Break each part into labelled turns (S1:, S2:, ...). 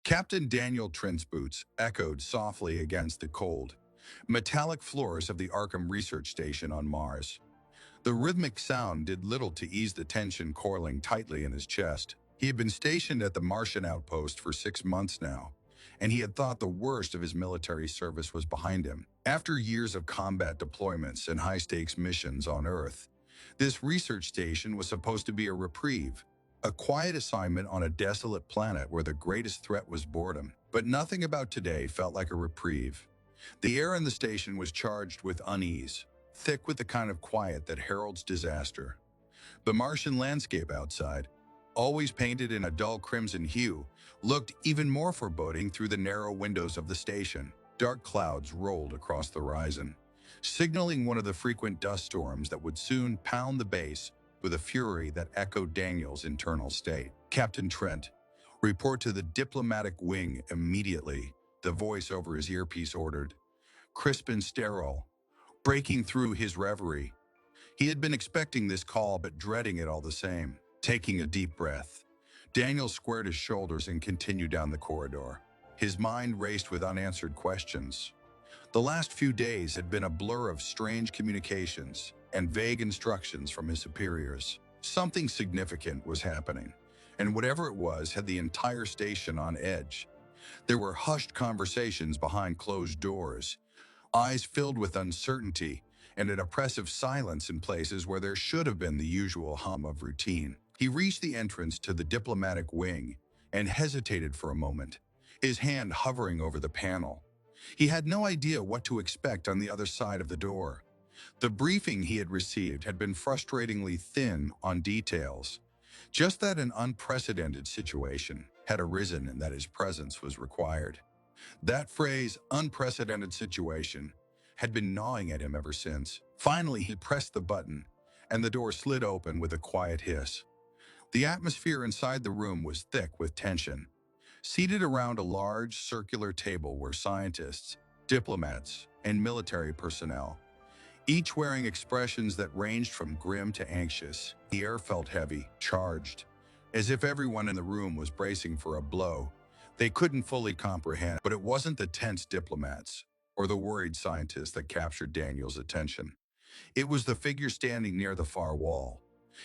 S1: Captain Daniel Trent's boots echoed softly against the cold, metallic floors of the Arkham Research Station on Mars. The rhythmic sound did little to ease the tension coiling tightly in his chest. He had been stationed at the Martian outpost for 6 months now, and he had thought the worst of his military service was behind him. After years of combat deployments and high-stakes missions on Earth, this research station was supposed to be a reprieve, a quiet assignment on a desolate planet where the greatest threat was boredom. But nothing about today felt like a reprieve. The air in the station was charged with unease, thick with the kind of quiet that heralds disaster. The Martian landscape outside, always painted in a dull crimson hue, looked even more foreboding through the narrow windows of the station. Dark clouds rolled across the horizon, signaling one of the frequent dust storms that would soon pound the base with a fury that echoed Daniel's internal state. "Captain Trent, report to the diplomatic wing immediately," the voice over his earpiece ordered, crisp and sterile, breaking through his reverie. He had been expecting this call but dreading it all the same. Taking a deep breath, Daniel squared his shoulders and continued down the corridor. His mind raced with unanswered questions. The last few days had been a blur of strange communications and vague instructions from his superiors. Something significant was happening, and whatever it was had the entire station on edge. There were hushed conversations behind closed doors, eyes filled with uncertainty, and an oppressive silence in places where there should have been the usual hum of routine. He reached the entrance to the diplomatic wing and hesitated for a moment, his hand hovering over the panel. He had no idea what to expect on the other side of the door. The briefing he had received had been frustratingly thin on details, just that an unprecedented situation had arisen and that his presence was required. That phrase, unprecedented situation, had been gnawing at him ever since. Finally, he pressed the button, and the door slid open with a quiet hiss. The atmosphere inside the room was thick with tension. Seated around a large circular table were scientists, diplomats, and military personnel, each wearing expressions that ranged from grim to anxious. The air felt heavy, charged, as if everyone in the room was bracing for a blow they couldn't fully comprehend. But it wasn't the tense diplomats or the worried scientists that captured Daniel's attention. It was the figure standing near the far wall,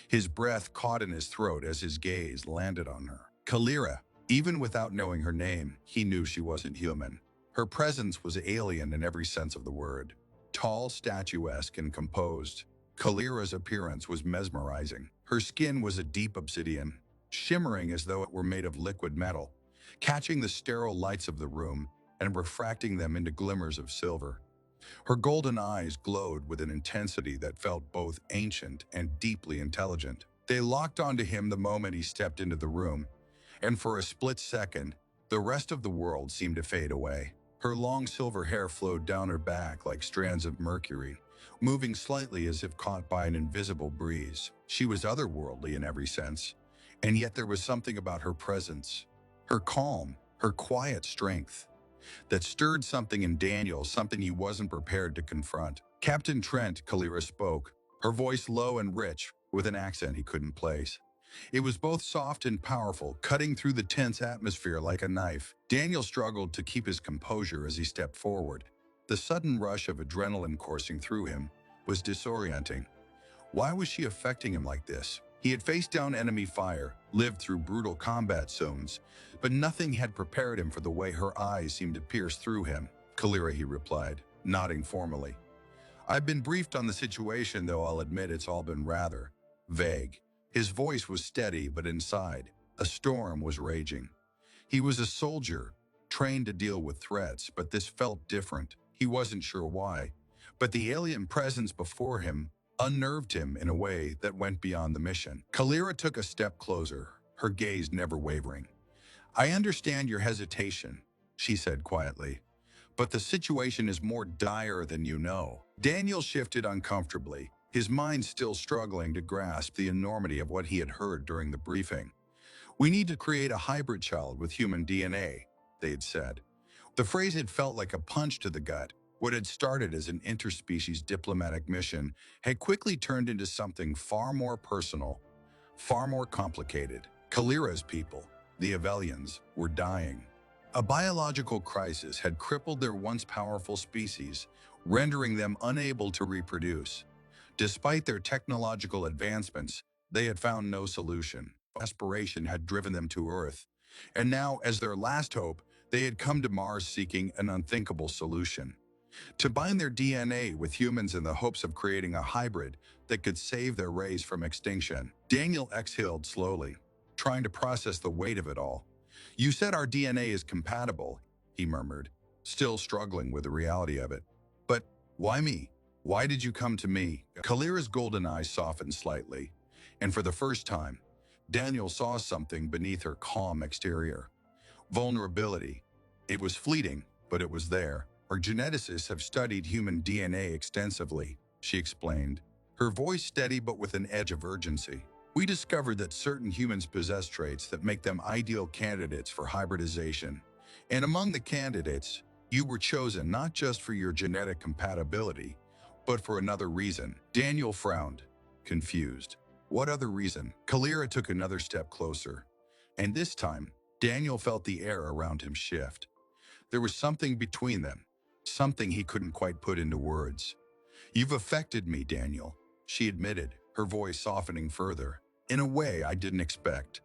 S1: his breath caught in his throat as his gaze landed on her. Kalira. Even without knowing her name, he knew she wasn't human. Her presence was alien in every sense of the word. Tall, statuesque, and composed, Kalira's appearance was mesmerizing. Her skin was a deep obsidian, shimmering as though it were made of liquid metal, catching the sterile lights of the room and refracting them into glimmers of silver. Her golden eyes glowed with an intensity that felt both ancient and deeply intelligent. They locked onto him the moment he stepped into the room, and for a split second, the rest of the world seemed to fade away. Her long silver hair flowed down her back like strands of mercury, moving slightly as if caught by an invisible breeze. She was otherworldly in every sense, and yet there was something about her presence, her calm, her quiet strength, that stirred something in Daniel, something he wasn't prepared to confront. "Captain Trent," Kalira spoke, her voice low and rich, with an accent he couldn't place. It was both soft and powerful, cutting through the tense atmosphere like a knife. Daniel struggled to keep his composure as he stepped forward. The sudden rush of adrenaline coursing through him was disorienting. Why was she affecting him like this? He had faced down enemy fire, lived through brutal combat zones, but nothing had prepared him for the way her eyes seemed to pierce through him. "Kalira," he replied, nodding formally. "I've been briefed on the situation, though I'll admit it's all been rather vague." His voice was steady, but inside, a storm was raging. He was a soldier, trained to deal with threats, but this felt different. He wasn't sure why, but the alien presence before him unnerved him in a way that went beyond the mission. Kalira took a step closer, her gaze never wavering. "I understand your hesitation," she said quietly, "but the situation is more dire than you know." Daniel shifted uncomfortably, his mind still struggling to grasp the enormity of what he had heard during the briefing. "We need to create a hybrid child with human DNA," they had said. The phrase had felt like a punch to the gut. What had started as an interspecies diplomatic mission had quickly turned into something far more personal, far more complicated. Kalira's people, the Avelians, were dying. A biological crisis had crippled their once powerful species, rendering them unable to reproduce. Despite their technological advancements, they had found no solution. Desperation had driven them to Earth, and now, as their last hope, they had come to Mars seeking an unthinkable solution. To bind their DNA with humans in the hopes of creating a hybrid that could save their race from extinction. Daniel exhaled slowly, trying to process the weight of it all. "You said our DNA is compatible," he murmured, still struggling with the reality of it. "But why me? Why did you come to me?" Kalira's golden eyes softened slightly, and for the first time, Daniel saw something beneath her calm exterior. Vulnerability. It was fleeting, but it was there. "Our geneticists have studied human DNA extensively," she explained, her voice steady but with an edge of urgency. "We discovered that certain humans possess traits that make them ideal candidates for hybridization. And among the candidates, you were chosen not just for your genetic compatibility, but for another reason." Daniel frowned, confused. "What other reason?" Kalira took another step closer, and this time, Daniel felt the air around him shift. There was something between them, something he couldn't quite put into words. "You've affected me, Daniel," she admitted, her voice softening further. "In a way I didn't expect.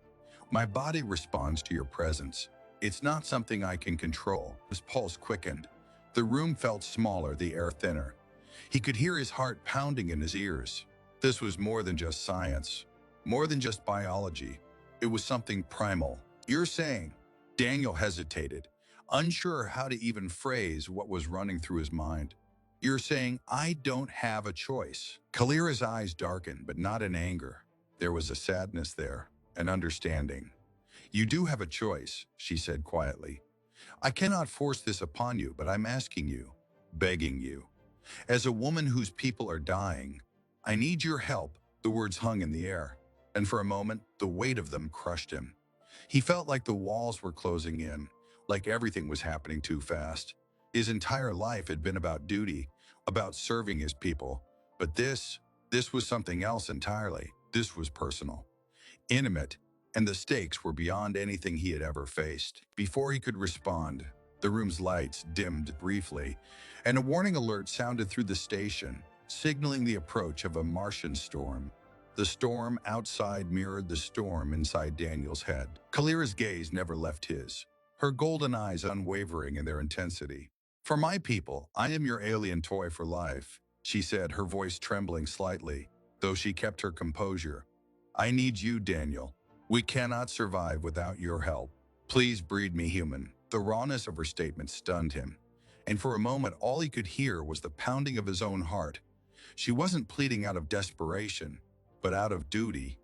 S1: My body responds to your presence. It's not something I can control." His pulse quickened. The room felt smaller, the air thinner. He could hear his heart pounding in his ears. This was more than just science, more than just biology. It was something primal. "You're saying?" Daniel hesitated, unsure how to even phrase what was running through his mind. "You're saying I don't have a choice?" Kalira's eyes darkened, but not in anger. There was a sadness there, an understanding. "You do have a choice," she said quietly. "I cannot force this upon you, but I'm asking you, begging you. As a woman whose people are dying, I need your help." The words hung in the air, and for a moment, the weight of them crushed him. He felt like the walls were closing in, like everything was happening too fast. His entire life had been about duty, about serving his people. But this was something else entirely. This was personal, intimate, and the stakes were beyond anything he had ever faced. Before he could respond, the room's lights dimmed briefly, and a warning alert sounded through the station, signaling the approach of a Martian storm. The storm outside mirrored the storm inside Daniel's head. Kalira's gaze never left his, her golden eyes unwavering in their intensity. "For my people, I am your alien toy for life," she said, her voice trembling slightly, though she kept her composure. "I need you, Daniel. We cannot survive without your help. Please breed me human." The rawness of her statement stunned him, and for a moment all he could hear was the pounding of his own heart. She wasn't pleading out of desperation, but out of duty,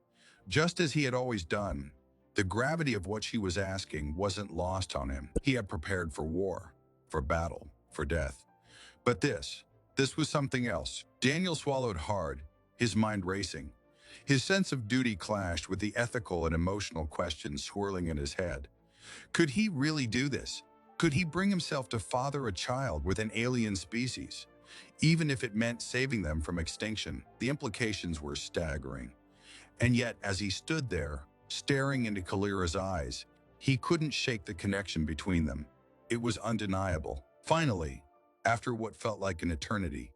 S1: just as he had always done. The gravity of what she was asking wasn't lost on him. He had prepared for war, for battle, for death. But this was something else. Daniel swallowed hard, his mind racing. His sense of duty clashed with the ethical and emotional questions swirling in his head. Could he really do this? Could he bring himself to father a child with an alien species? Even if it meant saving them from extinction, the implications were staggering. And yet, as he stood there, staring into Kalira's eyes, he couldn't shake the connection between them. It was undeniable. Finally, after what felt like an eternity,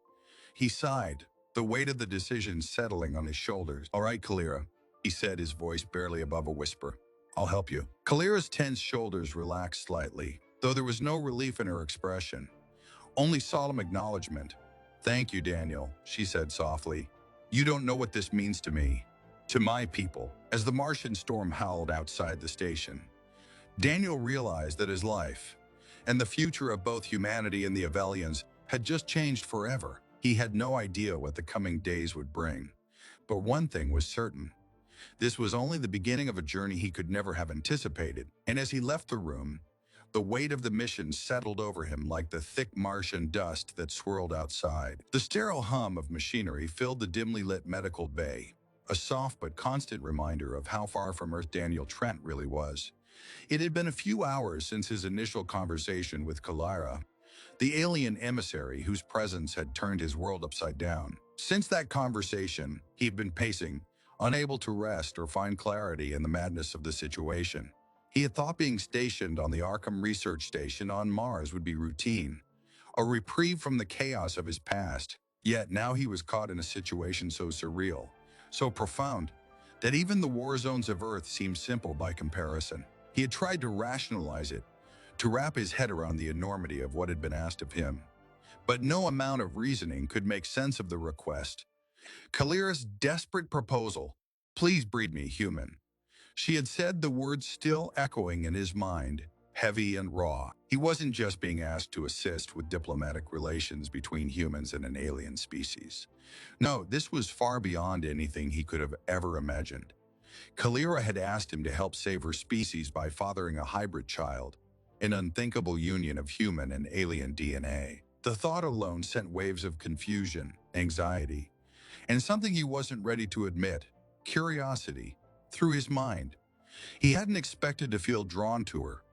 S1: he sighed, the weight of the decision settling on his shoulders. "All right, Kalira," he said, his voice barely above a whisper. "I'll help you." Kalira's tense shoulders relaxed slightly, though there was no relief in her expression, only solemn acknowledgement. "Thank you, Daniel," she said softly. "You don't know what this means to me, to my people." As the Martian storm howled outside the station, Daniel realized that his life, and the future of both humanity and the Avelians, had just changed forever. He had no idea what the coming days would bring. But one thing was certain. This was only the beginning of a journey he could never have anticipated. And as he left the room, the weight of the mission settled over him like the thick Martian dust that swirled outside. The sterile hum of machinery filled the dimly lit medical bay, a soft but constant reminder of how far from Earth Daniel Trent really was. It had been a few hours since his initial conversation with Kalira, the alien emissary whose presence had turned his world upside down. Since that conversation, he had been pacing, unable to rest or find clarity in the madness of the situation. He had thought being stationed on the Arkham Research Station on Mars would be routine, a reprieve from the chaos of his past. Yet now he was caught in a situation so surreal, so profound, that even the war zones of Earth seemed simple by comparison. He had tried to rationalize it, to wrap his head around the enormity of what had been asked of him. But no amount of reasoning could make sense of the request. Kalira's desperate proposal, "Please breed me human." She had said, the words still echoing in his mind, heavy and raw. He wasn't just being asked to assist with diplomatic relations between humans and an alien species. No, this was far beyond anything he could have ever imagined. Kalira had asked him to help save her species by fathering a hybrid child, an unthinkable union of human and alien DNA. The thought alone sent waves of confusion, anxiety, and something he wasn't ready to admit, curiosity, through his mind. He hadn't expected to feel drawn to her,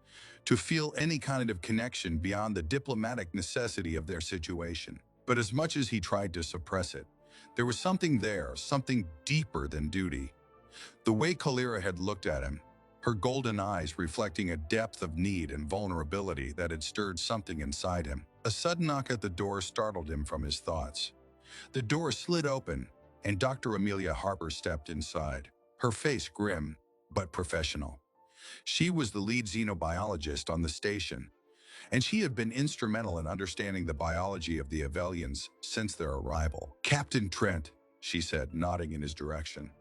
S1: to feel any kind of connection beyond the diplomatic necessity of their situation. But as much as he tried to suppress it, there was something there, something deeper than duty. The way Kalira had looked at him, her golden eyes reflecting a depth of need and vulnerability that had stirred something inside him. A sudden knock at the door startled him from his thoughts. The door slid open, and Dr. Amelia Harper stepped inside, her face grim but professional. She was the lead xenobiologist on the station, and she had been instrumental in understanding the biology of the Avelians since their arrival. "Captain Trent," she said, nodding in his direction.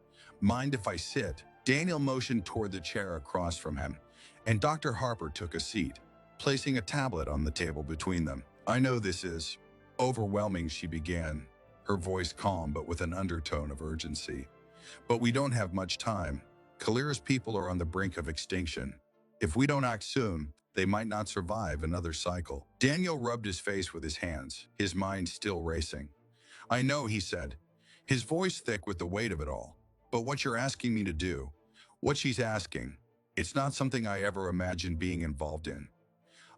S1: "Mind if I sit?" Daniel motioned toward the chair across from him, and Dr. Harper took a seat, placing a tablet on the table between them. "I know this is overwhelming," she began, her voice calm but with an undertone of urgency. "But we don't have much time. Kalira's people are on the brink of extinction. If we don't act soon, they might not survive another cycle." Daniel rubbed his face with his hands, his mind still racing. "I know," he said, his voice thick with the weight of it all. "But what you're asking me to do, what she's asking, it's not something I ever imagined being involved in.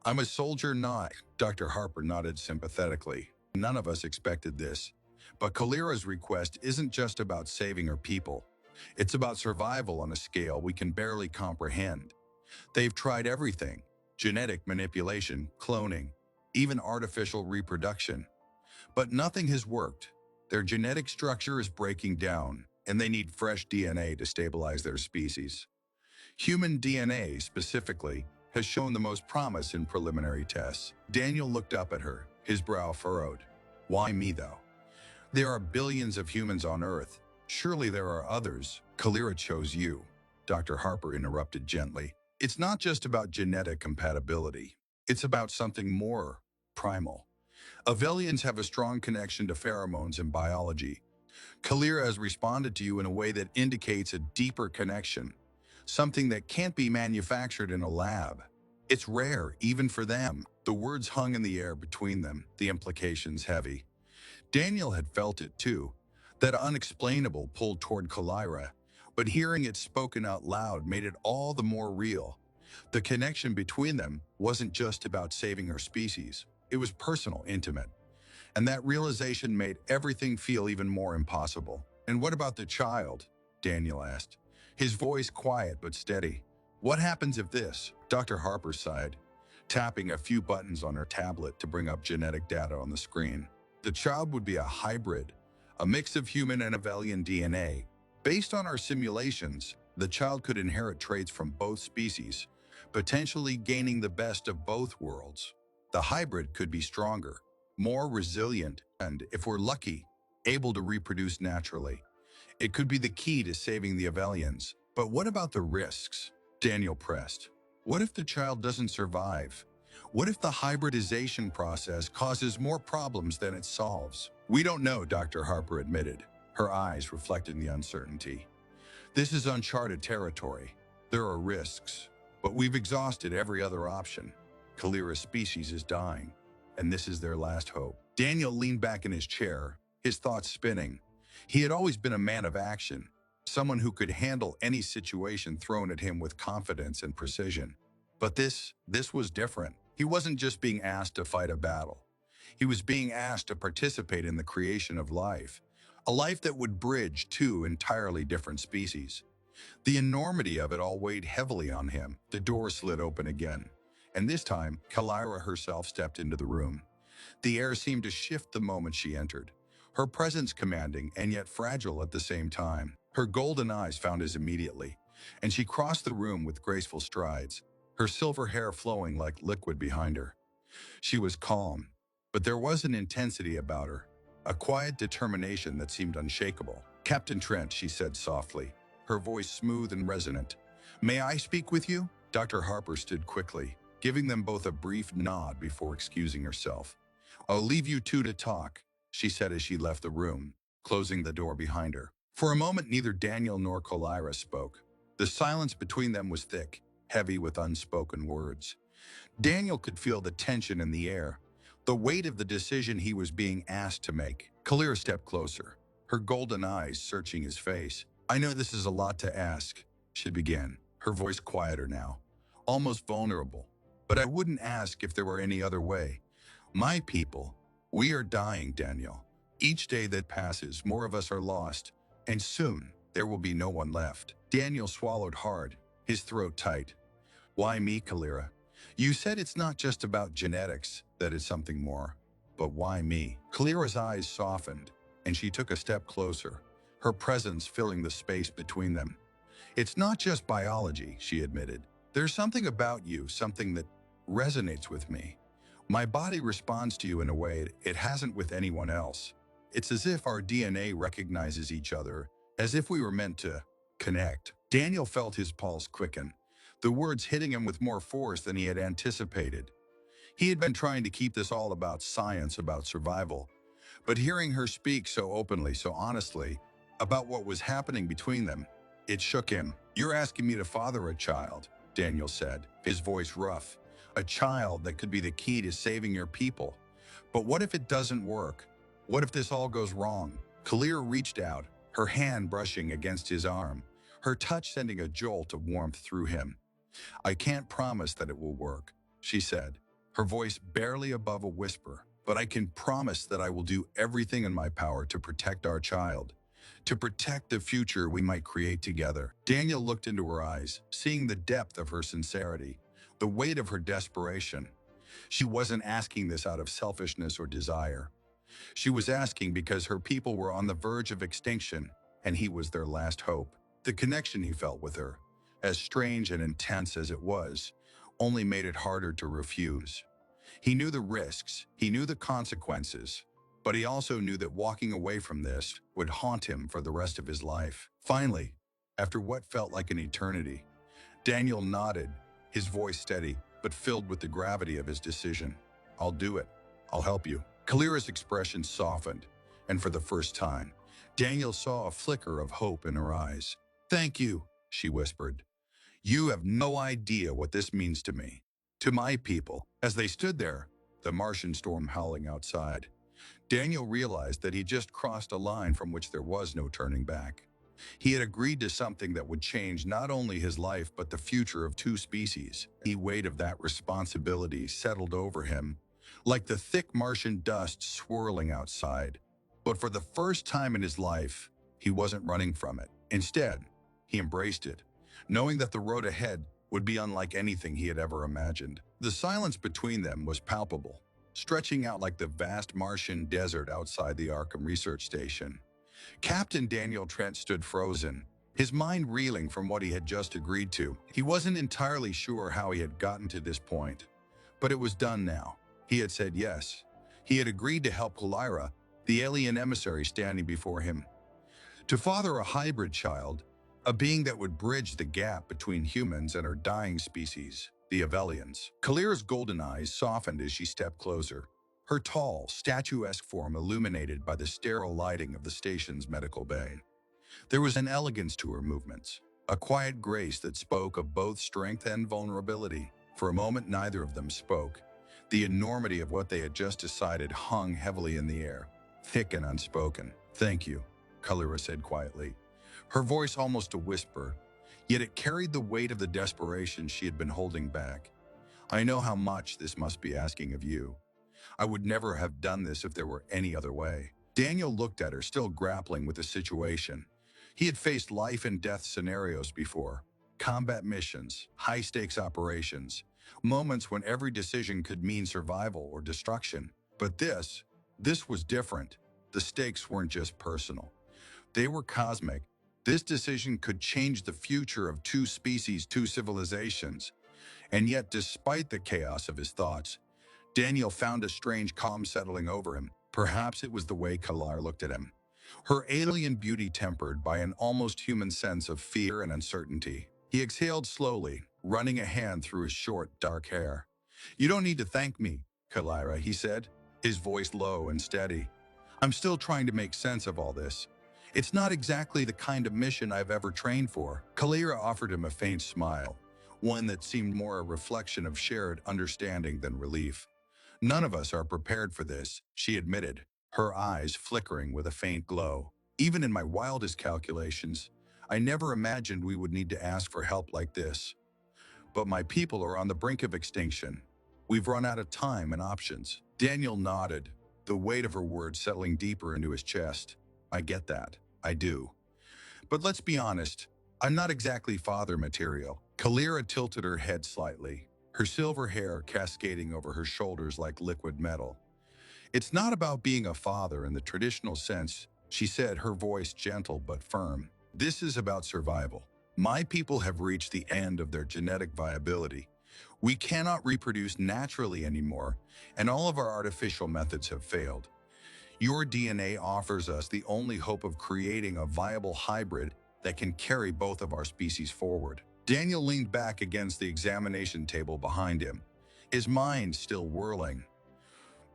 S1: I'm a soldier, not..." Dr. Harper nodded sympathetically. "None of us expected this. But Kalira's request isn't just about saving her people. It's about survival on a scale we can barely comprehend. They've tried everything: genetic manipulation, cloning, even artificial reproduction. But nothing has worked. Their genetic structure is breaking down, and they need fresh DNA to stabilize their species. Human DNA, specifically, has shown the most promise in preliminary tests." Daniel looked up at her, his brow furrowed. "Why me, though? There are billions of humans on Earth. Surely there are others." "Kalira chose you," Dr. Harper interrupted gently. "It's not just about genetic compatibility. It's about something more primal. Avelians have a strong connection to pheromones and biology. Kalira has responded to you in a way that indicates a deeper connection, something that can't be manufactured in a lab. It's rare, even for them." The words hung in the air between them, the implications heavy. Daniel had felt it too, that unexplainable pull toward Kalira, but hearing it spoken out loud made it all the more real. The connection between them wasn't just about saving her species. It was personal, intimate. And that realization made everything feel even more impossible. "And what about the child?" Daniel asked, his voice quiet but steady. "What happens if this?" Dr. Harper sighed, tapping a few buttons on her tablet to bring up genetic data on the screen. "The child would be a hybrid, a mix of human and Avelian DNA. Based on our simulations, the child could inherit traits from both species, potentially gaining the best of both worlds. The hybrid could be stronger, more resilient, and, if we're lucky, able to reproduce naturally. It could be the key to saving the Avelians." "But what about the risks?" Daniel pressed. "What if the child doesn't survive? What if the hybridization process causes more problems than it solves?" "We don't know," Dr. Harper admitted, her eyes reflecting the uncertainty. "This is uncharted territory. There are risks, but we've exhausted every other option. Kalira's species is dying, and this is their last hope." Daniel leaned back in his chair, his thoughts spinning. He had always been a man of action, someone who could handle any situation thrown at him with confidence and precision. But this was different. He wasn't just being asked to fight a battle. He was being asked to participate in the creation of life, a life that would bridge two entirely different species. The enormity of it all weighed heavily on him. The door slid open again, and this time, Kalira herself stepped into the room. The air seemed to shift the moment she entered, her presence commanding and yet fragile at the same time. Her golden eyes found his immediately, and she crossed the room with graceful strides, her silver hair flowing like liquid behind her. She was calm, but there was an intensity about her, a quiet determination that seemed unshakable. "Captain Trent," she said softly, her voice smooth and resonant. "May I speak with you?" Dr. Harper stood quickly, giving them both a brief nod before excusing herself. "I'll leave you two to talk," she said as she left the room, closing the door behind her. For a moment, neither Daniel nor Kalira spoke. The silence between them was thick, heavy with unspoken words. Daniel could feel the tension in the air, the weight of the decision he was being asked to make. Kalira stepped closer, her golden eyes searching his face. "I know this is a lot to ask," she began, her voice quieter now, almost vulnerable. "But I wouldn't ask if there were any other way. My people, we are dying, Daniel. Each day that passes, more of us are lost, and soon there will be no one left." Daniel swallowed hard, his throat tight. "Why me, Kalira? You said it's not just about genetics, that it's something more. But why me?" Kalira's eyes softened, and she took a step closer, her presence filling the space between them. "It's not just biology," she admitted. "There's something about you, something that resonates with me. My body responds to you in a way it hasn't with anyone else. It's as if our DNA recognizes each other, as if we were meant to connect." Daniel felt his pulse quicken, the words hitting him with more force than he had anticipated. He had been trying to keep this all about science, about survival, but hearing her speak so openly, so honestly, about what was happening between them, it shook him. "You're asking me to father a child," Daniel said, his voice rough. "A child that could be the key to saving your people. But what if it doesn't work? What if this all goes wrong?" Kalira reached out, her hand brushing against his arm, her touch sending a jolt of warmth through him. "I can't promise that it will work," she said, her voice barely above a whisper. "But I can promise that I will do everything in my power to protect our child, to protect the future we might create together." Daniel looked into her eyes, seeing the depth of her sincerity, the weight of her desperation. She wasn't asking this out of selfishness or desire. She was asking because her people were on the verge of extinction, and he was their last hope. The connection he felt with her, as strange and intense as it was, only made it harder to refuse. He knew the risks, he knew the consequences, but he also knew that walking away from this would haunt him for the rest of his life. Finally, after what felt like an eternity, Daniel nodded, his voice steady, but filled with the gravity of his decision. "I'll do it. I'll help you." Kalira's expression softened, and for the first time, Daniel saw a flicker of hope in her eyes. "Thank you," she whispered. "You have no idea what this means to me, to my people." As they stood there, the Martian storm howling outside, Daniel realized that he just crossed a line from which there was no turning back. He had agreed to something that would change not only his life but the future of two species. The weight of that responsibility settled over him, like the thick Martian dust swirling outside. But for the first time in his life, he wasn't running from it. Instead, he embraced it, knowing that the road ahead would be unlike anything he had ever imagined. The silence between them was palpable, stretching out like the vast Martian desert outside the Arkham research station. Captain Daniel Trent stood frozen, his mind reeling from what he had just agreed to. He wasn't entirely sure how he had gotten to this point, but it was done now. He had said yes. He had agreed to help Kalira, the alien emissary standing before him, to father a hybrid child, a being that would bridge the gap between humans and our dying species, the Avelians. Kalira's golden eyes softened as she stepped closer, her tall, statuesque form illuminated by the sterile lighting of the station's medical bay. There was an elegance to her movements, a quiet grace that spoke of both strength and vulnerability. For a moment, neither of them spoke. The enormity of what they had just decided hung heavily in the air, thick and unspoken. "Thank you," Kalira said quietly, her voice almost a whisper, yet it carried the weight of the desperation she had been holding back. "I know how much this must be asking of you. I would never have done this if there were any other way." Daniel looked at her, still grappling with the situation. He had faced life and death scenarios before, combat missions, high-stakes operations, moments when every decision could mean survival or destruction. But this was different. The stakes weren't just personal. They were cosmic. This decision could change the future of two species, two civilizations. And yet, despite the chaos of his thoughts, Daniel found a strange calm settling over him. Perhaps it was the way Kalar looked at him. Her alien beauty tempered by an almost human sense of fear and uncertainty. He exhaled slowly, running a hand through his short, dark hair. "You don't need to thank me, Kalira," he said, his voice low and steady. "I'm still trying to make sense of all this. It's not exactly the kind of mission I've ever trained for." Kalira offered him a faint smile, one that seemed more a reflection of shared understanding than relief. "None of us are prepared for this," she admitted, her eyes flickering with a faint glow. "Even in my wildest calculations, I never imagined we would need to ask for help like this. But my people are on the brink of extinction. We've run out of time and options." Daniel nodded, the weight of her words settling deeper into his chest. "I get that. I do. But let's be honest, I'm not exactly father material." Kalira tilted her head slightly, her silver hair cascading over her shoulders like liquid metal. "It's not about being a father in the traditional sense," she said, her voice gentle but firm. "This is about survival. My people have reached the end of their genetic viability. We cannot reproduce naturally anymore, and all of our artificial methods have failed. Your DNA offers us the only hope of creating a viable hybrid that can carry both of our species forward." Daniel leaned back against the examination table behind him, his mind still whirling.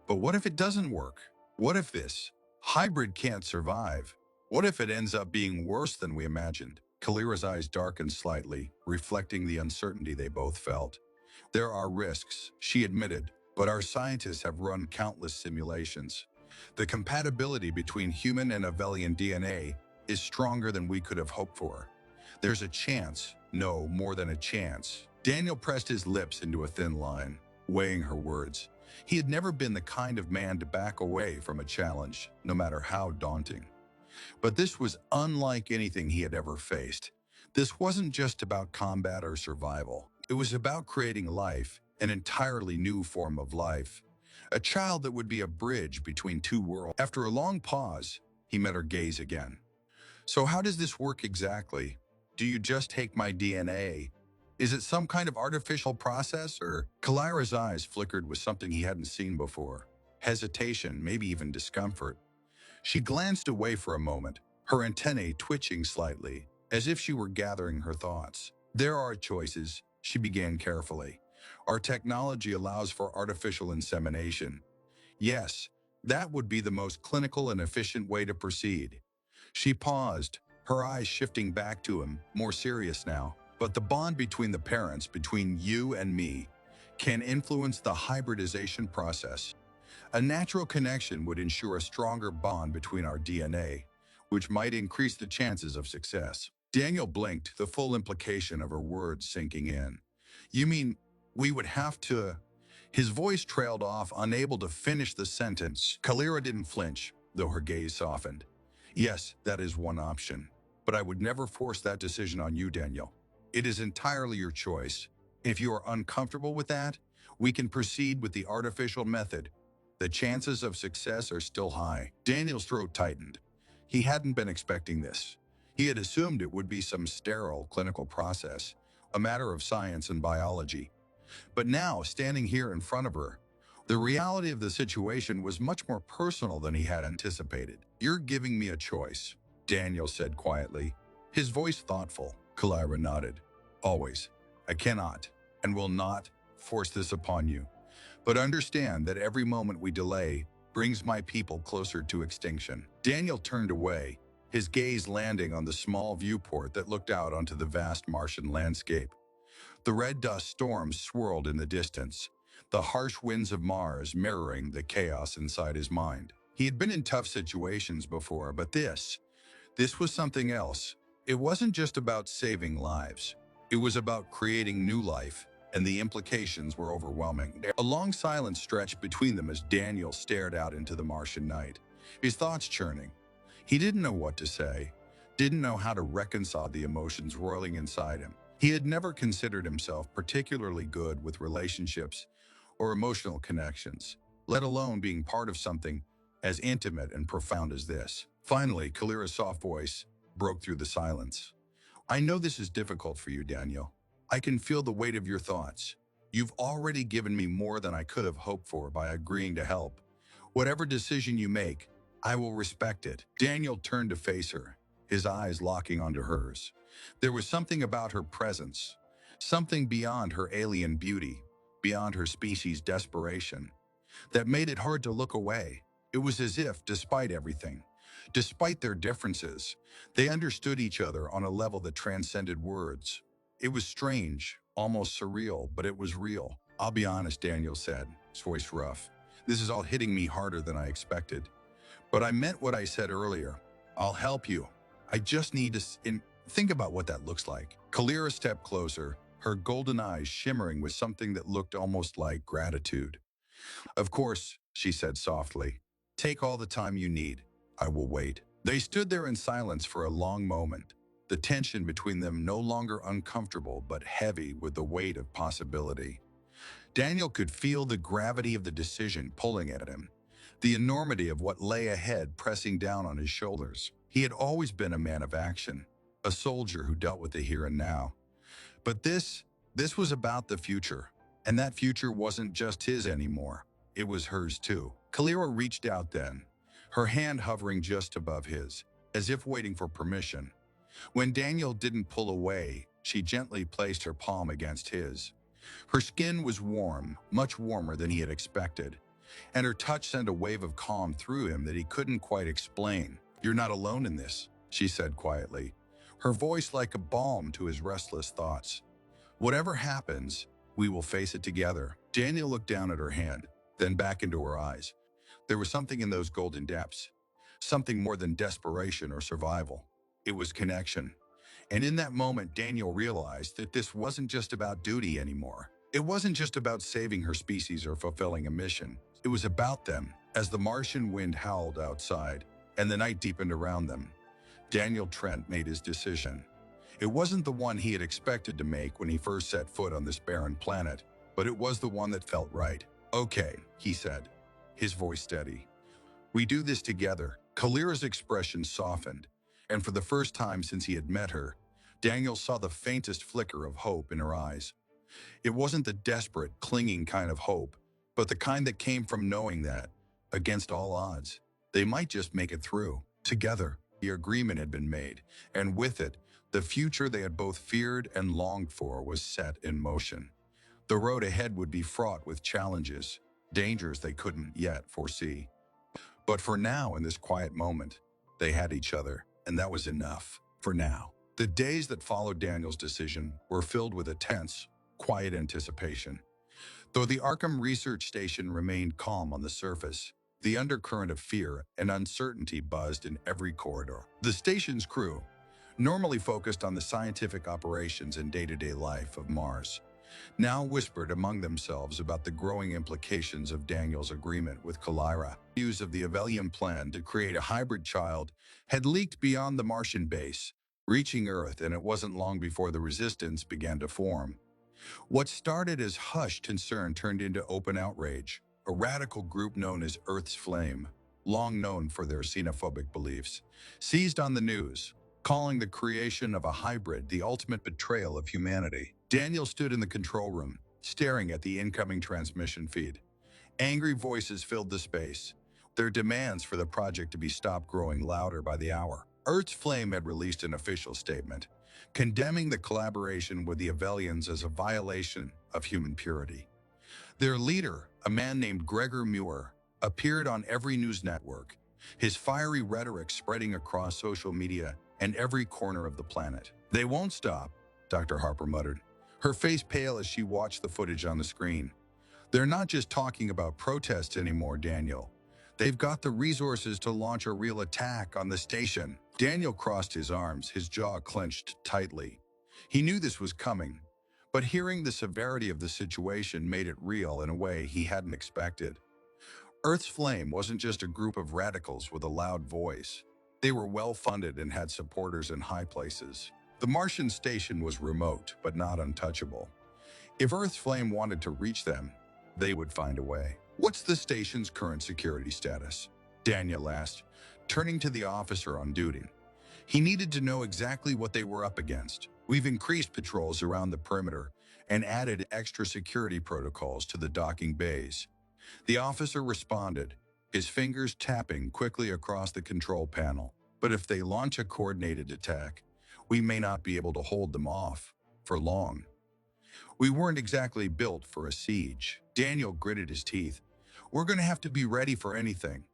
S1: "But what if it doesn't work? What if this hybrid can't survive? What if it ends up being worse than we imagined?" Kalira's eyes darkened slightly, reflecting the uncertainty they both felt. "There are risks," she admitted, "but our scientists have run countless simulations. The compatibility between human and Avelian DNA is stronger than we could have hoped for. There's a chance, no, more than a chance." Daniel pressed his lips into a thin line, weighing her words. He had never been the kind of man to back away from a challenge, no matter how daunting. But this was unlike anything he had ever faced. This wasn't just about combat or survival. It was about creating life, an entirely new form of life. A child that would be a bridge between two worlds. After a long pause, he met her gaze again. "So how does this work exactly? Do you just take my DNA? Is it some kind of artificial process, or?" Kalira's eyes flickered with something he hadn't seen before. Hesitation, maybe even discomfort. She glanced away for a moment, her antennae twitching slightly, as if she were gathering her thoughts. "There are choices," she began carefully. "Our technology allows for artificial insemination. Yes, that would be the most clinical and efficient way to proceed." She paused, her eyes shifting back to him, more serious now. "But the bond between the parents, between you and me, can influence the hybridization process. A natural connection would ensure a stronger bond between our DNA, which might increase the chances of success." Daniel blinked, the full implication of her words sinking in. "You mean we would have to—" His voice trailed off, unable to finish the sentence. Kalira didn't flinch, though her gaze softened. "Yes, that is one option. But I would never force that decision on you, Daniel. It is entirely your choice. If you are uncomfortable with that, we can proceed with the artificial method. The chances of success are still high." Daniel's throat tightened. He hadn't been expecting this. He had assumed it would be some sterile clinical process, a matter of science and biology. But now, standing here in front of her, the reality of the situation was much more personal than he had anticipated. "You're giving me a choice," Daniel said quietly, his voice thoughtful. Kalira nodded. "Always. I cannot, and will not, force this upon you. But understand that every moment we delay brings my people closer to extinction." Daniel turned away, his gaze landing on the small viewport that looked out onto the vast Martian landscape. The red dust storms swirled in the distance, the harsh winds of Mars mirroring the chaos inside his mind. He had been in tough situations before, but this was something else. It wasn't just about saving lives. It was about creating new life, and the implications were overwhelming. A long silence stretched between them as Daniel stared out into the Martian night, his thoughts churning. He didn't know what to say. didn't know how to reconcile the emotions roiling inside him. He had never considered himself particularly good with relationships or emotional connections, let alone being part of something as intimate and profound as this. Finally, Kalira's soft voice broke through the silence. I know this is difficult for you, Daniel. I can feel the weight of your thoughts. You've already given me more than I could have hoped for by agreeing to help. Whatever decision you make, I will respect it. Daniel turned to face her, his eyes locking onto hers. There was something about her presence, something beyond her alien beauty, beyond her species' desperation, that made it hard to look away. It was as if, despite everything, despite their differences, they understood each other on a level that transcended words. It was strange, almost surreal, but it was real. I'll be honest, Daniel said, his voice rough. This is all hitting me harder than I expected. But I meant what I said earlier. I'll help you. I just need to think about what that looks like. Kalira stepped closer, her golden eyes shimmering with something that looked almost like gratitude. Of course, she said softly. Take all the time you need. I will wait. They stood there in silence for a long moment, the tension between them no longer uncomfortable but heavy with the weight of possibility. Daniel could feel the gravity of the decision pulling at him, the enormity of what lay ahead pressing down on his shoulders. He had always been a man of action, a soldier who dealt with the here and now. But this was about the future, and that future wasn't just his anymore. It was hers too. Kalira reached out then, her hand hovering just above his, as if waiting for permission. When Daniel didn't pull away, she gently placed her palm against his. Her skin was warm, much warmer than he had expected, and her touch sent a wave of calm through him that he couldn't quite explain. You're not alone in this, she said quietly, her voice like a balm to his restless thoughts. Whatever happens, we will face it together. Daniel looked down at her hand, then back into her eyes. There was something in those golden depths, something more than desperation or survival. It was connection. And in that moment, Daniel realized that this wasn't just about duty anymore. It wasn't just about saving her species or fulfilling a mission. It was about them. As the Martian wind howled outside and the night deepened around them, Daniel Trent made his decision. It wasn't the one he had expected to make when he first set foot on this barren planet, but it was the one that felt right. Okay, he said, his voice steady. We do this together. Kalira's expression softened, and for the first time since he had met her, Daniel saw the faintest flicker of hope in her eyes. It wasn't the desperate, clinging kind of hope, but the kind that came from knowing that, against all odds, they might just make it through. Together, the agreement had been made, and with it, the future they had both feared and longed for was set in motion. The road ahead would be fraught with challenges, dangers they couldn't yet foresee. But for now, in this quiet moment, they had each other, and that was enough for now. The days that followed Daniel's decision were filled with a tense, quiet anticipation. Though the Arkham Research Station remained calm on the surface, the undercurrent of fear and uncertainty buzzed in every corridor. The station's crew, normally focused on the scientific operations and day-to-day life of Mars, now whispered among themselves about the growing implications of Daniel's agreement with Kalira. News of the Avelian plan to create a hybrid child had leaked beyond the Martian base, reaching Earth, and it wasn't long before the resistance began to form. What started as hushed concern turned into open outrage. A radical group known as Earth's Flame, long known for their xenophobic beliefs, seized on the news, calling the creation of a hybrid the ultimate betrayal of humanity. Daniel stood in the control room, staring at the incoming transmission feed. Angry voices filled the space, their demands for the project to be stopped growing louder by the hour. Earth's Flame had released an official statement, condemning the collaboration with the Avelians as a violation of human purity. Their leader, a man named Gregor Muir, appeared on every news network, his fiery rhetoric spreading across social media and every corner of the planet. They won't stop, Dr. Harper muttered, her face pale as she watched the footage on the screen. They're not just talking about protests anymore, Daniel. They've got the resources to launch a real attack on the station. Daniel crossed his arms, his jaw clenched tightly. He knew this was coming, but hearing the severity of the situation made it real in a way he hadn't expected. Earth's Flame wasn't just a group of radicals with a loud voice. They were well-funded and had supporters in high places. The Martian station was remote, but not untouchable. If Earth's flame wanted to reach them, they would find a way. What's the station's current security status? Daniel asked, turning to the officer on duty. He needed to know exactly what they were up against. We've increased patrols around the perimeter and added extra security protocols to the docking bays. The officer responded, his fingers tapping quickly across the control panel. But if they launch a coordinated attack, we may not be able to hold them off for long. We weren't exactly built for a siege. Daniel gritted his teeth. We're going to have to be ready for anything.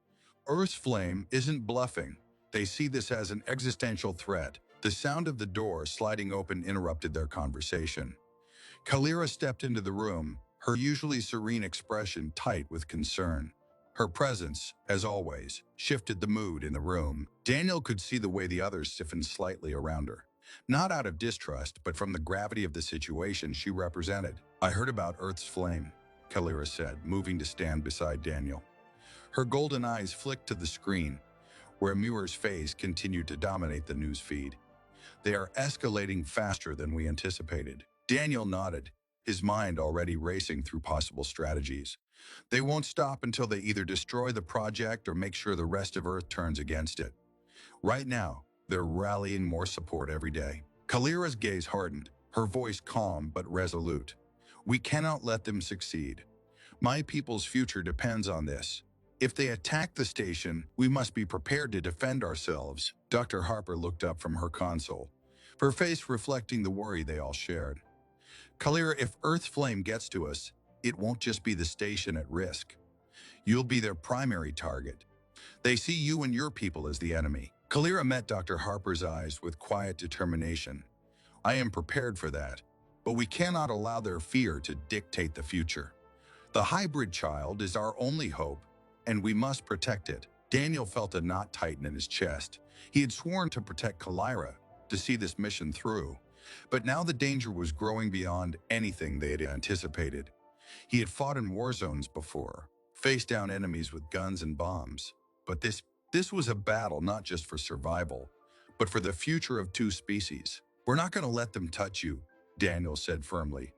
S1: Earth's flame isn't bluffing. They see this as an existential threat. The sound of the door sliding open interrupted their conversation. Kalira stepped into the room, her usually serene expression tight with concern. Her presence, as always, shifted the mood in the room. Daniel could see the way the others stiffened slightly around her. Not out of distrust, but from the gravity of the situation she represented. I heard about Earth's flame, Kalira said, moving to stand beside Daniel. Her golden eyes flicked to the screen, where Muir's face continued to dominate the news feed. They are escalating faster than we anticipated. Daniel nodded, his mind already racing through possible strategies. They won't stop until they either destroy the project or make sure the rest of Earth turns against it. Right now, they're rallying more support every day. Kalira's gaze hardened, her voice calm but resolute. We cannot let them succeed. My people's future depends on this. If they attack the station, we must be prepared to defend ourselves. Dr. Harper looked up from her console, her face reflecting the worry they all shared. Kalira, if Earth's flame gets to us, it won't just be the station at risk. You'll be their primary target. They see you and your people as the enemy. Kalira met Dr. Harper's eyes with quiet determination. I am prepared for that, but we cannot allow their fear to dictate the future. The hybrid child is our only hope, and we must protect it. Daniel felt a knot tighten in his chest. He had sworn to protect Kalira, to see this mission through. But now the danger was growing beyond anything they had anticipated. He had fought in war zones before, faced down enemies with guns and bombs. But this was a battle not just for survival, but for the future of two species. We're not going to let them touch you, Daniel said firmly,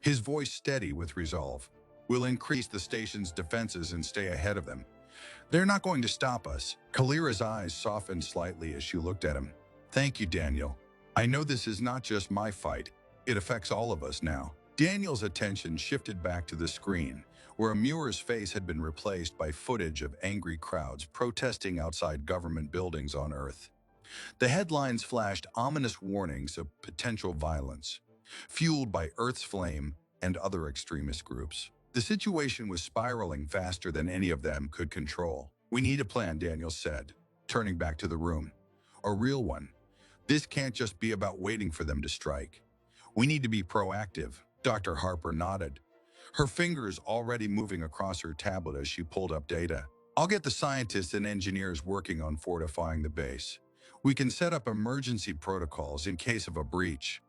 S1: his voice steady with resolve. We'll increase the station's defenses and stay ahead of them. They're not going to stop us. Kalira's eyes softened slightly as she looked at him. Thank you, Daniel. I know this is not just my fight. It affects all of us now. Daniel's attention shifted back to the screen, where Muir's face had been replaced by footage of angry crowds protesting outside government buildings on Earth. The headlines flashed ominous warnings of potential violence, fueled by Earth's flame and other extremist groups. The situation was spiraling faster than any of them could control. We need a plan, Daniel said, turning back to the room. A real one. This can't just be about waiting for them to strike. We need to be proactive. Dr. Harper nodded, her fingers already moving across her tablet as she pulled up data. I'll get the scientists and engineers working on fortifying the base. We can set up emergency protocols in case of a breach.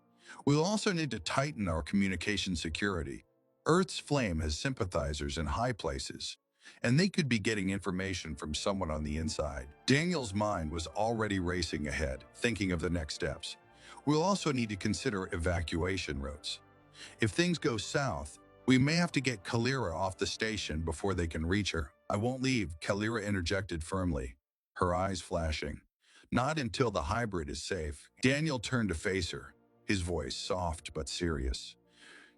S1: We'll also need to tighten our communication security. Earth's flame has sympathizers in high places, and they could be getting information from someone on the inside. Daniel's mind was already racing ahead, thinking of the next steps. We'll also need to consider evacuation routes. If things go south, we may have to get Kalira off the station before they can reach her. I won't leave, Kalira interjected firmly, her eyes flashing. Not until the hybrid is safe. Daniel turned to face her, his voice soft but serious.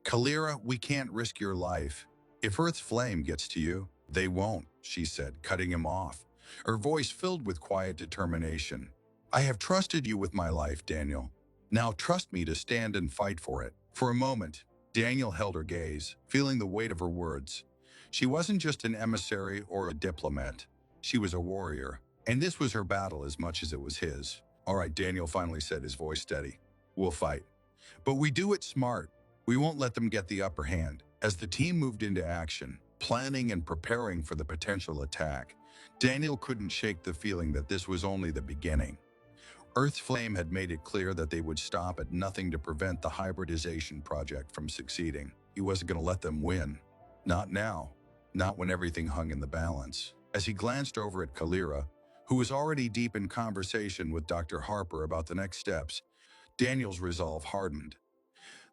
S1: Kalira, we can't risk your life. If Earth's flame gets to you, they won't, she said, cutting him off, her voice filled with quiet determination. I have trusted you with my life, Daniel. Now trust me to stand and fight for it. For a moment, Daniel held her gaze, feeling the weight of her words. She wasn't just an emissary or a diplomat. She was a warrior, and this was her battle as much as it was his. All right, Daniel finally said, his voice steady. We'll fight. But we do it smart. We won't let them get the upper hand. As the team moved into action, planning and preparing for the potential attack, Daniel couldn't shake the feeling that this was only the beginning. Earth's flame had made it clear that they would stop at nothing to prevent the hybridization project from succeeding. He wasn't going to let them win. Not now. Not when everything hung in the balance. As he glanced over at Kalira, who was already deep in conversation with Dr. Harper about the next steps. Daniel's resolve hardened.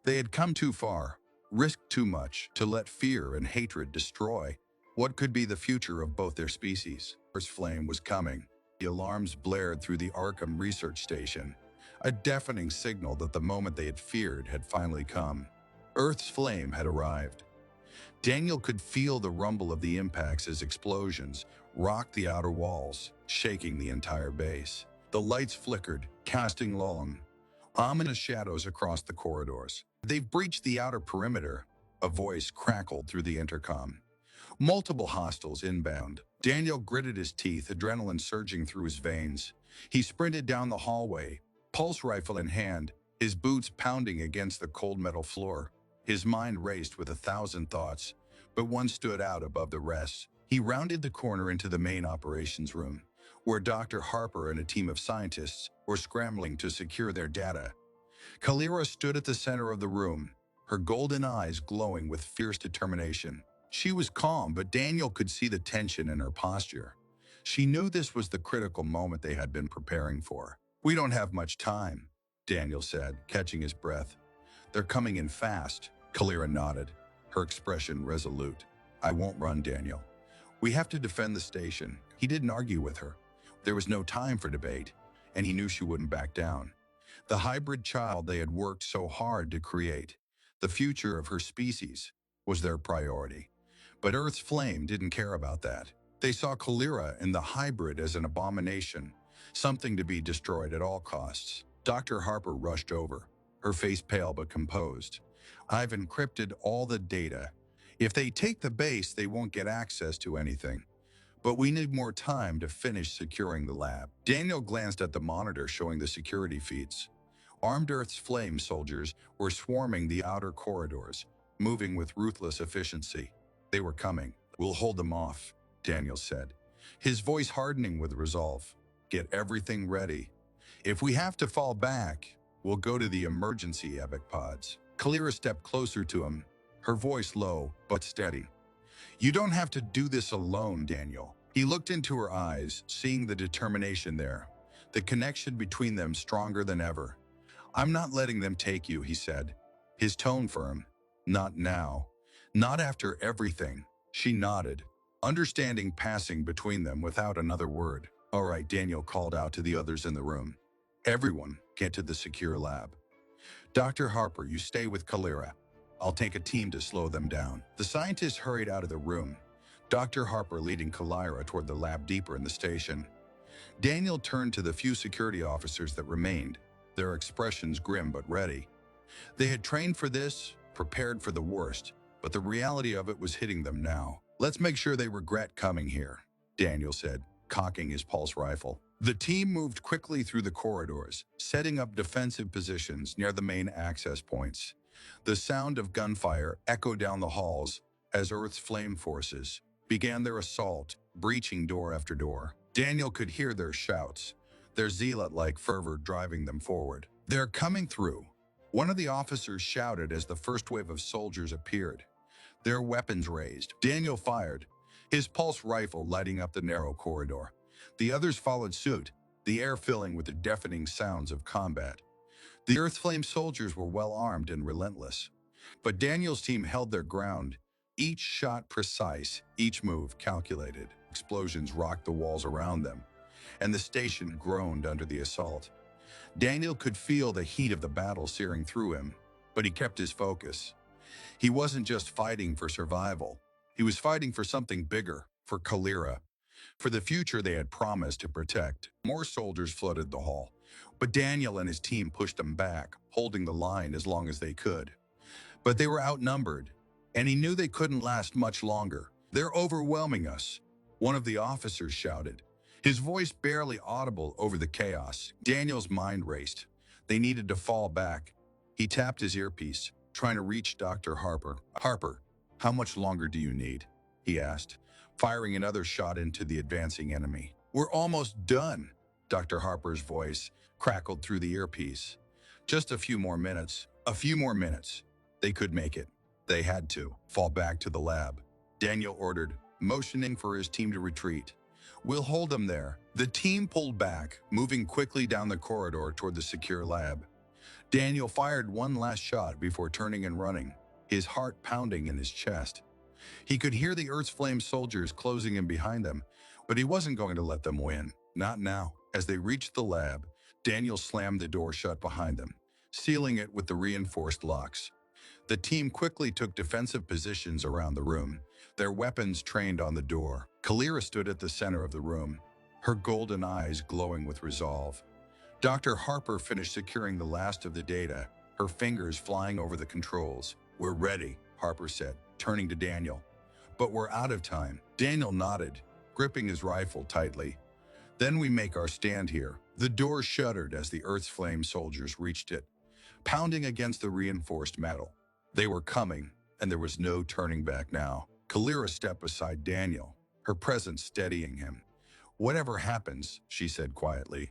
S1: They had come too far, risked too much to let fear and hatred destroy what could be the future of both their species. First flame was coming. The alarms blared through the Arkham research station, a deafening signal that the moment they had feared had finally come. Earth's flame had arrived. Daniel could feel the rumble of the impacts as explosions rocked the outer walls, shaking the entire base. The lights flickered, casting long, ominous shadows across the corridors. They've breached the outer perimeter, a voice crackled through the intercom. Multiple hostiles inbound. Daniel gritted his teeth, adrenaline surging through his veins. He sprinted down the hallway, pulse rifle in hand, his boots pounding against the cold metal floor. His mind raced with 1,000 thoughts, but one stood out above the rest. He rounded the corner into the main operations room, where Dr. Harper and a team of scientists were scrambling to secure their data. Kalira stood at the center of the room, her golden eyes glowing with fierce determination. She was calm, but Daniel could see the tension in her posture. She knew this was the critical moment they had been preparing for. "We don't have much time," Daniel said, catching his breath. "They're coming in fast." Kalira nodded, her expression resolute. "I won't run, Daniel. We have to defend the station." He didn't argue with her. There was no time for debate, and he knew she wouldn't back down. The hybrid child they had worked so hard to create, the future of her species, was their priority. But Earth's flame didn't care about that. They saw Kalira and the hybrid as an abomination, something to be destroyed at all costs. Dr. Harper rushed over, her face pale but composed. "I've encrypted all the data. If they take the base, they won't get access to anything. But we need more time to finish securing the lab." Daniel glanced at the monitor showing the security feeds. Armed Earth's flame soldiers were swarming the outer corridors, moving with ruthless efficiency. They were coming. "We'll hold them off," Daniel said, his voice hardening with resolve. "Get everything ready. If we have to fall back, we'll go to the emergency evac pods." Kalira stepped closer to him, her voice low but steady. "You don't have to do this alone, Daniel." He looked into her eyes, seeing the determination there, the connection between them stronger than ever. "I'm not letting them take you," he said, his tone firm. "Not now. Not after everything." She nodded, understanding passing between them without another word. "All right," Daniel called out to the others in the room. "Everyone, get to the secure lab. Dr. Harper, you stay with Kalira. I'll take a team to slow them down." The scientists hurried out of the room, Dr. Harper leading Kalira toward the lab deeper in the station. Daniel turned to the few security officers that remained, their expressions grim but ready. They had trained for this, prepared for the worst, but the reality of it was hitting them now. "Let's make sure they regret coming here," Daniel said, cocking his pulse rifle. The team moved quickly through the corridors, setting up defensive positions near the main access points. The sound of gunfire echoed down the halls as Earth's flame forces began their assault, breaching door after door. Daniel could hear their shouts, their zealot-like fervor driving them forward. "They're coming through," one of the officers shouted as the first wave of soldiers appeared, their weapons raised. Daniel fired, his pulse rifle lighting up the narrow corridor. The others followed suit, the air filling with the deafening sounds of combat. The Earthflame soldiers were well armed and relentless, but Daniel's team held their ground, each shot precise, each move calculated. Explosions rocked the walls around them, and the station groaned under the assault. Daniel could feel the heat of the battle searing through him, but he kept his focus. He wasn't just fighting for survival. He was fighting for something bigger, for Kalira, for the future they had promised to protect. More soldiers flooded the hall, but Daniel and his team pushed them back, holding the line as long as they could. But they were outnumbered, and he knew they couldn't last much longer. "They're overwhelming us," one of the officers shouted, his voice barely audible over the chaos. Daniel's mind raced. They needed to fall back. He tapped his earpiece, trying to reach Dr. Harper. "Harper, how much longer do you need?" he asked, firing another shot into the advancing enemy. "We're almost done," Dr. Harper's voice crackled through the earpiece. "Just a few more minutes. A few more minutes." They could make it. They had to. "Fall back to the lab," Daniel ordered, motioning for his team to retreat. We'll hold them there. The team pulled back, moving quickly down the corridor toward the secure lab. Daniel fired one last shot before turning and running, his heart pounding in his chest. He could hear the Earth's Flame soldiers closing in behind them, but he wasn't going to let them win. Not now. As they reached the lab, Daniel slammed the door shut behind them, sealing it with the reinforced locks. The team quickly took defensive positions around the room, their weapons trained on the door. Kalira stood at the center of the room, her golden eyes glowing with resolve. Dr. Harper finished securing the last of the data, her fingers flying over the controls. "We're ready," Harper said, turning to Daniel. "But we're out of time." Daniel nodded, gripping his rifle tightly. "Then we make our stand here." The door shuddered as the Earth's Flame soldiers reached it, pounding against the reinforced metal. They were coming, and there was no turning back now. Kalira stepped beside Daniel, her presence steadying him. "Whatever happens," she said quietly.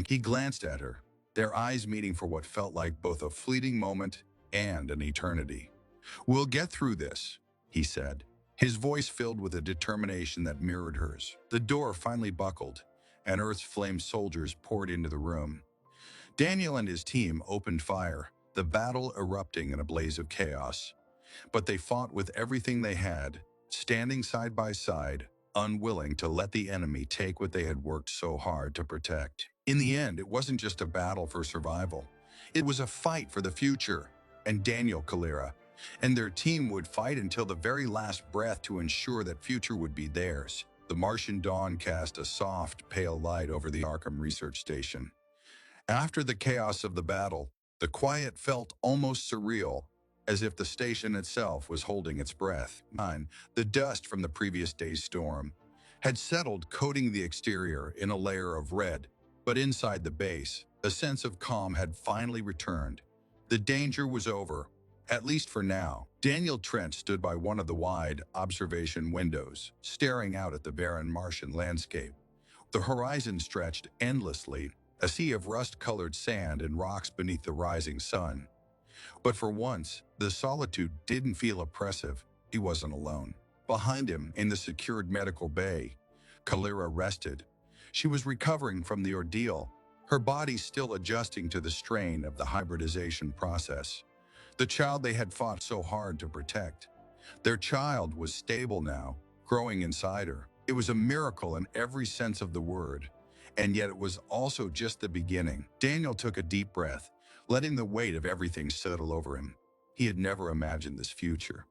S1: He glanced at her, their eyes meeting for what felt like both a fleeting moment and an eternity. "We'll get through this," he said, his voice filled with a determination that mirrored hers. The door finally buckled, and Earth's Flame soldiers poured into the room. Daniel and his team opened fire, the battle erupting in a blaze of chaos. But they fought with everything they had, standing side by side, unwilling to let the enemy take what they had worked so hard to protect. In the end, it wasn't just a battle for survival. It was a fight for the future, and Daniel, Kalira, and their team would fight until the very last breath to ensure that future would be theirs. The Martian dawn cast a soft, pale light over the Arkham research station. After the chaos of the battle, the quiet felt almost surreal, as if the station itself was holding its breath. The dust from the previous day's storm had settled, coating the exterior in a layer of red, but inside the base, a sense of calm had finally returned. The danger was over, at least for now. Daniel Trent stood by one of the wide observation windows, staring out at the barren Martian landscape. The horizon stretched endlessly, a sea of rust-colored sand and rocks beneath the rising sun. But for once, the solitude didn't feel oppressive. He wasn't alone. Behind him, in the secured medical bay, Kalira rested. She was recovering from the ordeal, her body still adjusting to the strain of the hybridization process. The child they had fought so hard to protect. Their child was stable now, growing inside her. It was a miracle in every sense of the word. And yet it was also just the beginning. Daniel took a deep breath, letting the weight of everything settle over him. He had never imagined this future.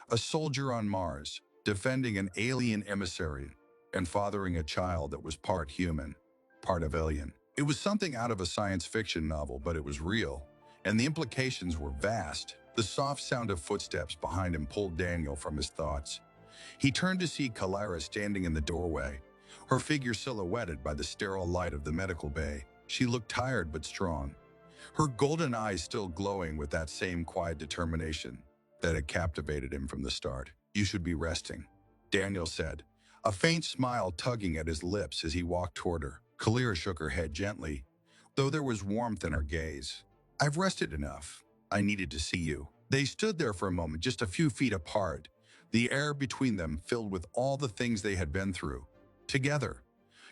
S1: A soldier on Mars, defending an alien emissary, and fathering a child that was part human, part of alien. It was something out of a science fiction novel, but it was real, and the implications were vast. The soft sound of footsteps behind him pulled Daniel from his thoughts. He turned to see Kalira standing in the doorway, her figure silhouetted by the sterile light of the medical bay. She looked tired but strong, her golden eyes still glowing with that same quiet determination that had captivated him from the start. "You should be resting," Daniel said, a faint smile tugging at his lips as he walked toward her. Kalira shook her head gently, though there was warmth in her gaze. "I've rested enough. I needed to see you." They stood there for a moment, just a few feet apart, the air between them filled with all the things they had been through. Together,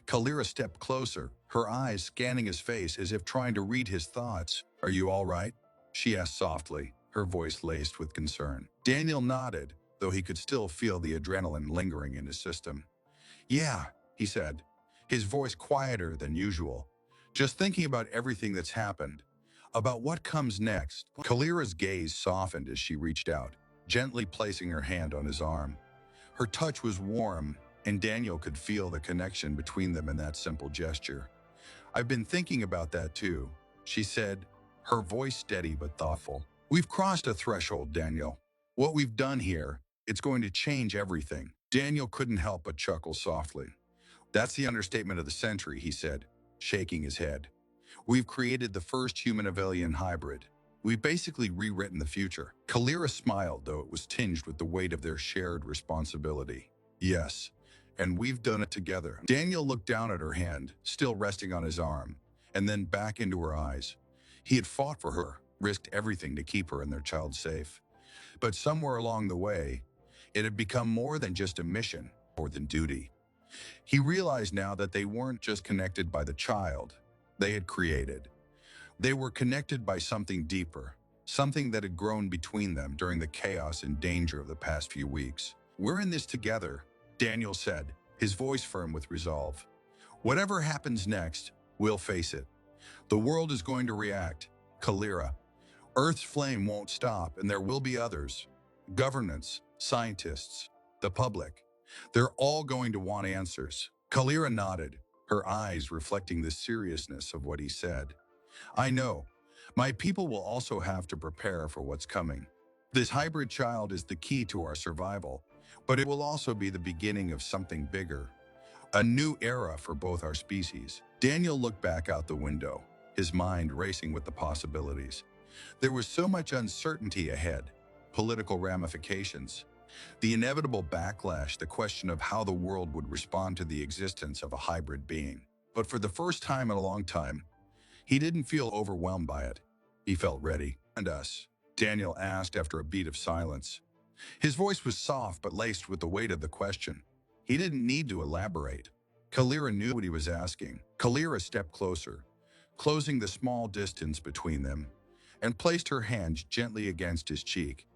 S1: Kalira stepped closer, her eyes scanning his face as if trying to read his thoughts. "Are you all right?" she asked softly, her voice laced with concern. Daniel nodded, though he could still feel the adrenaline lingering in his system. "Yeah," he said, his voice quieter than usual. "Just thinking about everything that's happened, about what comes next." Kalira's gaze softened as she reached out, gently placing her hand on his arm. Her touch was warm, and Daniel could feel the connection between them in that simple gesture. "I've been thinking about that too," she said, her voice steady but thoughtful. "We've crossed a threshold, Daniel. What we've done here, it's going to change everything." Daniel couldn't help but chuckle softly. "That's the understatement of the century," he said, shaking his head. "We've created the first human-alien hybrid. We've basically rewritten the future." Kalira smiled, though it was tinged with the weight of their shared responsibility. "Yes, and we've done it together." Daniel looked down at her hand, still resting on his arm, and then back into her eyes. He had fought for her, risked everything to keep her and their child safe. But somewhere along the way, it had become more than just a mission, more than duty. He realized now that they weren't just connected by the child they had created. They were connected by something deeper, something that had grown between them during the chaos and danger of the past few weeks. "We're in this together," Daniel said, his voice firm with resolve. "Whatever happens next, we'll face it. The world is going to react. Kalira. Earth's flame won't stop, and there will be others. Governments, scientists, the public. They're all going to want answers." Kalira nodded, her eyes reflecting the seriousness of what he said. "I know. My people will also have to prepare for what's coming. This hybrid child is the key to our survival, but it will also be the beginning of something bigger. A new era for both our species." Daniel looked back out the window, his mind racing with the possibilities. There was so much uncertainty ahead: political ramifications, the inevitable backlash, the question of how the world would respond to the existence of a hybrid being. But for the first time in a long time, he didn't feel overwhelmed by it. He felt ready. "And us?" Daniel asked after a beat of silence. His voice was soft but laced with the weight of the question. He didn't need to elaborate. Kalira knew what he was asking. Kalira stepped closer, closing the small distance between them, and placed her hand gently against his cheek.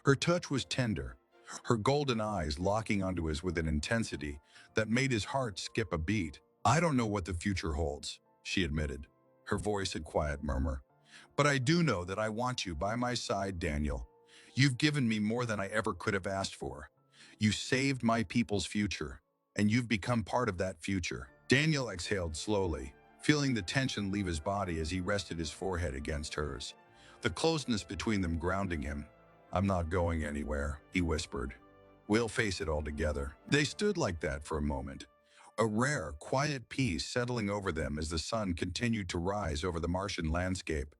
S1: Her touch was tender, her golden eyes locking onto his with an intensity that made his heart skip a beat. "I don't know what the future holds," she admitted, her voice a quiet murmur. "But I do know that I want you by my side, Daniel. You've given me more than I ever could have asked for. You saved my people's future, and you've become part of that future." Daniel exhaled slowly, feeling the tension leave his body as he rested his forehead against hers, the closeness between them grounding him. "I'm not going anywhere," he whispered. "We'll face it all together." They stood like that for a moment, a rare, quiet peace settling over them as the sun continued to rise over the Martian landscape.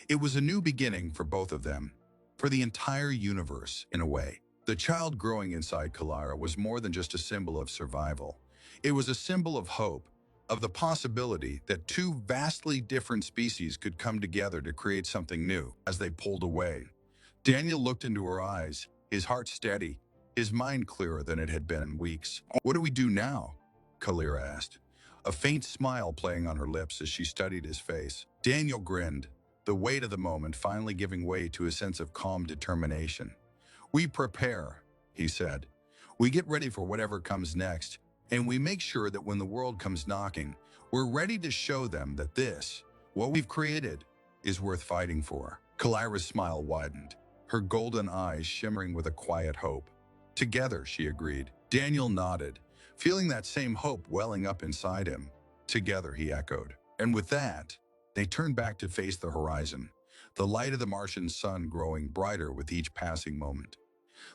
S1: It was a new beginning for both of them, for the entire universe, in a way. The child growing inside Kalira was more than just a symbol of survival. It was a symbol of hope, of the possibility that two vastly different species could come together to create something new. As they pulled away, Daniel looked into her eyes, his heart steady, his mind clearer than it had been in weeks. "What do we do now?" Kalira asked, a faint smile playing on her lips as she studied his face. Daniel grinned, the weight of the moment finally giving way to a sense of calm determination. "We prepare," he said. "We get ready for whatever comes next, and we make sure that when the world comes knocking, we're ready to show them that this, what we've created, is worth fighting for." Kalira's smile widened, her golden eyes shimmering with a quiet hope. "Together," she agreed. Daniel nodded, feeling that same hope welling up inside him. "Together," he echoed. And with that, they turned back to face the horizon, the light of the Martian sun growing brighter with each passing moment.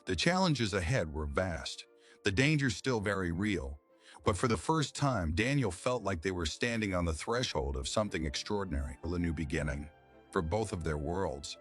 S1: The challenges ahead were vast, the dangers still very real, but for the first time, Daniel felt like they were standing on the threshold of something extraordinary, a new beginning, for both of their worlds.